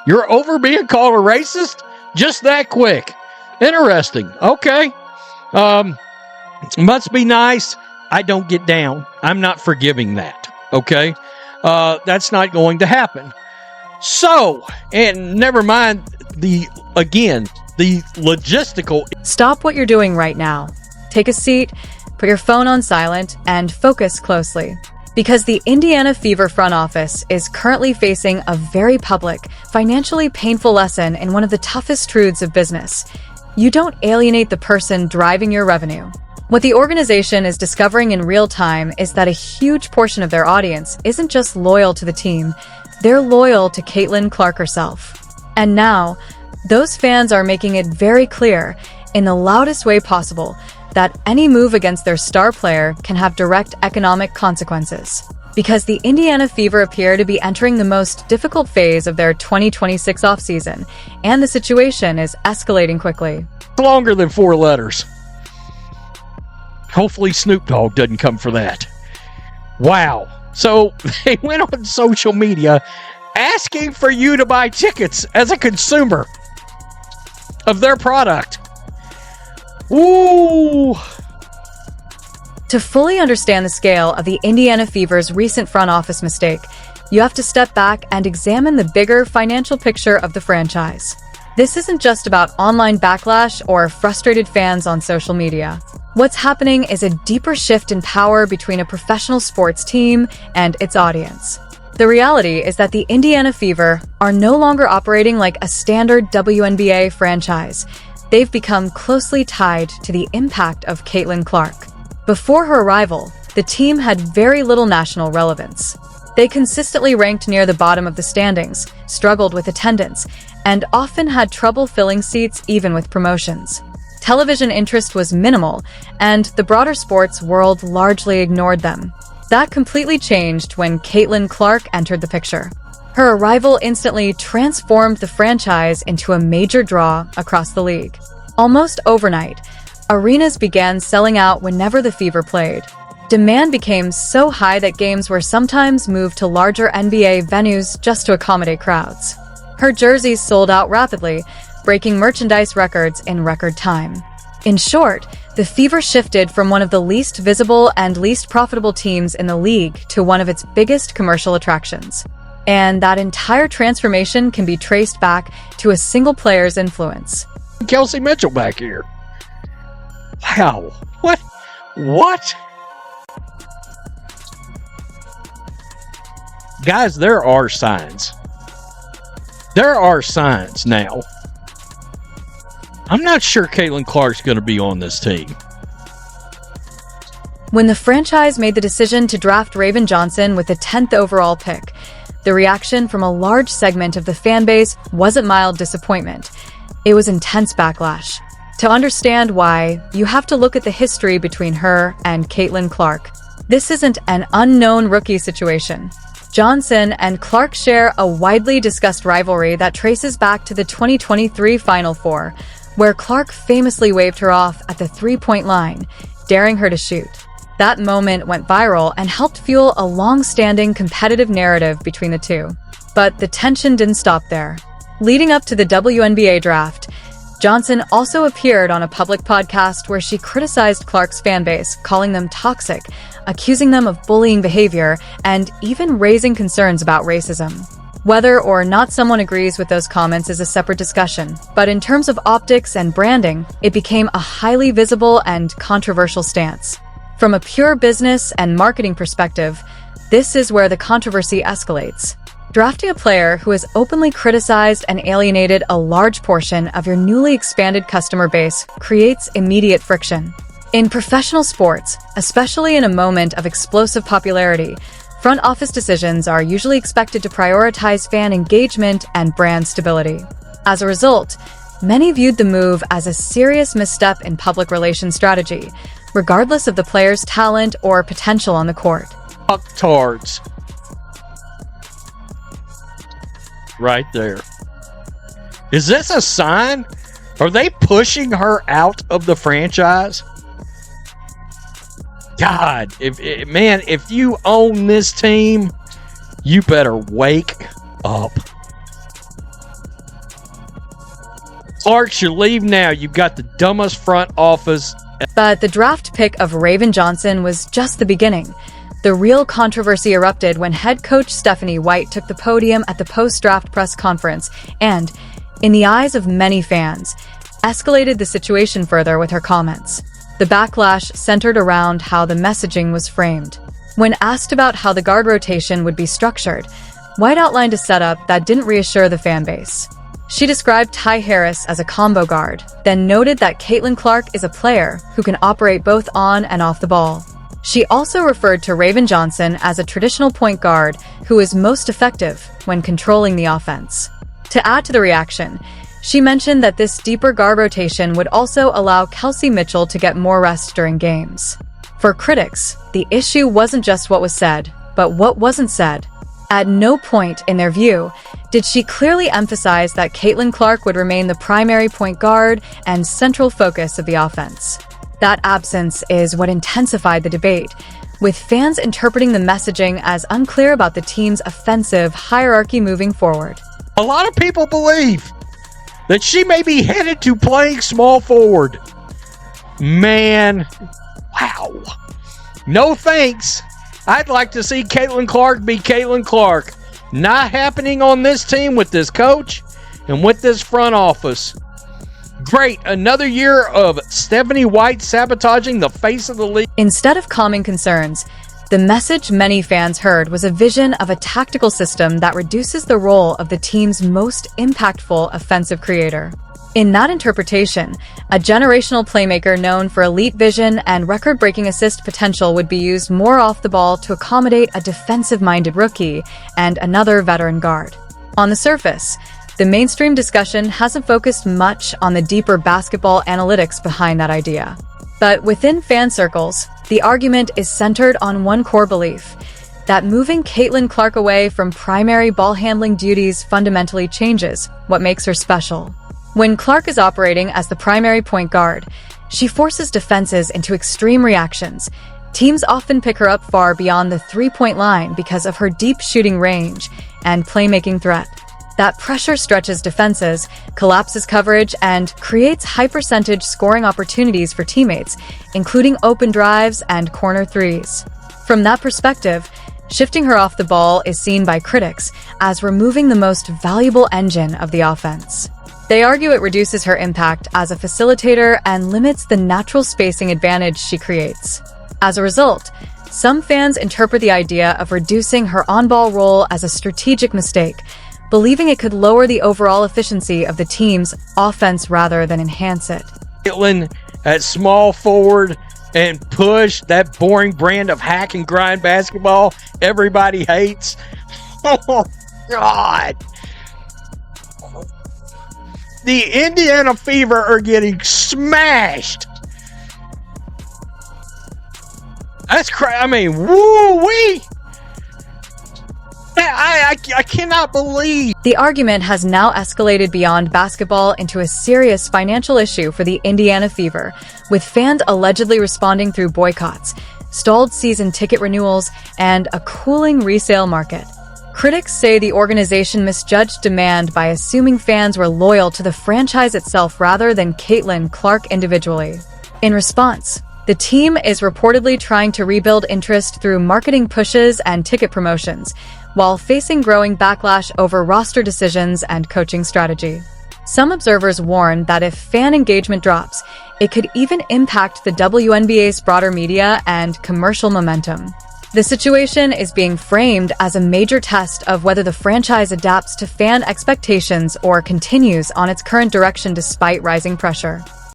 You're over being called a racist? Just that quick. Interesting. Okay. Must be nice. I don't get down. I'm not forgiving that. Okay. That's not going to happen. So, and never mind the logistical. Stop what you're doing right now. Take a seat, put your phone on silent, and focus closely. Because the Indiana Fever front office is currently facing a very public, financially painful lesson in one of the toughest truths of business. You don't alienate the person driving your revenue. What the organization is discovering in real time is that a huge portion of their audience isn't just loyal to the team, they're loyal to Caitlin Clark herself. And now, those fans are making it very clear, in the loudest way possible, that any move against their star player can have direct economic consequences. Because the Indiana Fever appear to be entering the most difficult phase of their 2026 offseason, and the situation is escalating quickly. Longer than 4 letters. Hopefully Snoop Dogg doesn't come for that. Wow. So they went on social media asking for you to buy tickets as a consumer of their product. Ooh. To fully understand the scale of the Indiana Fever's recent front office mistake, you have to step back and examine the bigger financial picture of the franchise. This isn't just about online backlash or frustrated fans on social media. What's happening is a deeper shift in power between a professional sports team and its audience. The reality is that the Indiana Fever are no longer operating like a standard WNBA franchise. They've become closely tied to the impact of Caitlin Clark. Before her arrival, the team had very little national relevance. They consistently ranked near the bottom of the standings, struggled with attendance, and often had trouble filling seats even with promotions. Television interest was minimal, and the broader sports world largely ignored them. That completely changed when Caitlin Clark entered the picture. Her arrival instantly transformed the franchise into a major draw across the league. Almost overnight, arenas began selling out whenever the Fever played. Demand became so high that games were sometimes moved to larger NBA venues just to accommodate crowds. Her jerseys sold out rapidly, breaking merchandise records in record time. In short, the Fever shifted from one of the least visible and least profitable teams in the league to one of its biggest commercial attractions. And that entire transformation can be traced back to a single player's influence. Kelsey Mitchell back here. Wow. What? Guys, there are signs. There are signs now. I'm not sure Caitlin Clark's going to be on this team. When the franchise made the decision to draft Raven Johnson with the 10th overall pick, the reaction from a large segment of the fanbase wasn't mild disappointment. It was intense backlash. To understand why, you have to look at the history between her and Caitlin Clark. This isn't an unknown rookie situation. Johnson and Clark share a widely discussed rivalry that traces back to the 2023 Final Four, where Clark famously waved her off at the three-point line, daring her to shoot. That moment went viral and helped fuel a long-standing competitive narrative between the two. But the tension didn't stop there. Leading up to the WNBA draft, Johnson also appeared on a public podcast where she criticized Clark's fanbase, calling them toxic, accusing them of bullying behavior, and even raising concerns about racism. Whether or not someone agrees with those comments is a separate discussion, but in terms of optics and branding, it became a highly visible and controversial stance. From a pure business and marketing perspective, this is where the controversy escalates. Drafting a player who has openly criticized and alienated a large portion of your newly expanded customer base creates immediate friction. In professional sports, especially in a moment of explosive popularity, front office decisions are usually expected to prioritize fan engagement and brand stability. As a result, many viewed the move as a serious misstep in public relations strategy, regardless of the player's talent or potential on the court. Fucktards. Right there. Is this a sign? Are they pushing her out of the franchise? God, if you own this team, you better wake up. Clark should leave now. You've got the dumbest front office. But the draft pick of Raven Johnson was just the beginning. The real controversy erupted when head coach Stephanie White took the podium at the post-draft press conference and, in the eyes of many fans, escalated the situation further with her comments. The backlash centered around how the messaging was framed. When asked about how the guard rotation would be structured, White outlined a setup that didn't reassure the fan base. She described Ty Harris as a combo guard, then noted that Caitlin Clark is a player who can operate both on and off the ball. She also referred to Raven Johnson as a traditional point guard who is most effective when controlling the offense. To add to the reaction, she mentioned that this deeper guard rotation would also allow Kelsey Mitchell to get more rest during games. For critics, the issue wasn't just what was said, but what wasn't said. At no point, in their view, did she clearly emphasize that Caitlin Clark would remain the primary point guard and central focus of the offense. That absence is what intensified the debate, with fans interpreting the messaging as unclear about the team's offensive hierarchy moving forward. A lot of people believe that she may be headed to playing small forward. Man, wow. No thanks. I'd like to see Caitlin Clark be Caitlin Clark. Not happening on this team with this coach and with this front office. Great, another year of Stephanie White sabotaging the face of the league. Instead of calming concerns, the message many fans heard was a vision of a tactical system that reduces the role of the team's most impactful offensive creator. In that interpretation, a generational playmaker known for elite vision and record-breaking assist potential would be used more off the ball to accommodate a defensive-minded rookie and another veteran guard. On the surface, the mainstream discussion hasn't focused much on the deeper basketball analytics behind that idea. But within fan circles, the argument is centered on one core belief: that moving Caitlin Clark away from primary ball-handling duties fundamentally changes what makes her special. When Clark is operating as the primary point guard, she forces defenses into extreme reactions. Teams often pick her up far beyond the three-point line because of her deep shooting range and playmaking threat. That pressure stretches defenses, collapses coverage, and creates high-percentage scoring opportunities for teammates, including open drives and corner threes. From that perspective, shifting her off the ball is seen by critics as removing the most valuable engine of the offense. They argue it reduces her impact as a facilitator and limits the natural spacing advantage she creates. As a result, some fans interpret the idea of reducing her on-ball role as a strategic mistake, believing it could lower the overall efficiency of the team's offense rather than enhance it. Caitlin at small forward and push, that boring brand of hack and grind basketball everybody hates. Oh, God. The Indiana Fever are getting smashed. That's crazy. I mean, woo-wee. I cannot believe. The argument has now escalated beyond basketball into a serious financial issue for the Indiana Fever, with fans allegedly responding through boycotts, stalled season ticket renewals, and a cooling resale market. Critics say the organization misjudged demand by assuming fans were loyal to the franchise itself rather than Caitlin Clark individually. In response, the team is reportedly trying to rebuild interest through marketing pushes and ticket promotions, while facing growing backlash over roster decisions and coaching strategy. Some observers warn that if fan engagement drops, it could even impact the WNBA's broader media and commercial momentum. The situation is being framed as a major test of whether the franchise adapts to fan expectations or continues on its current direction despite rising pressure.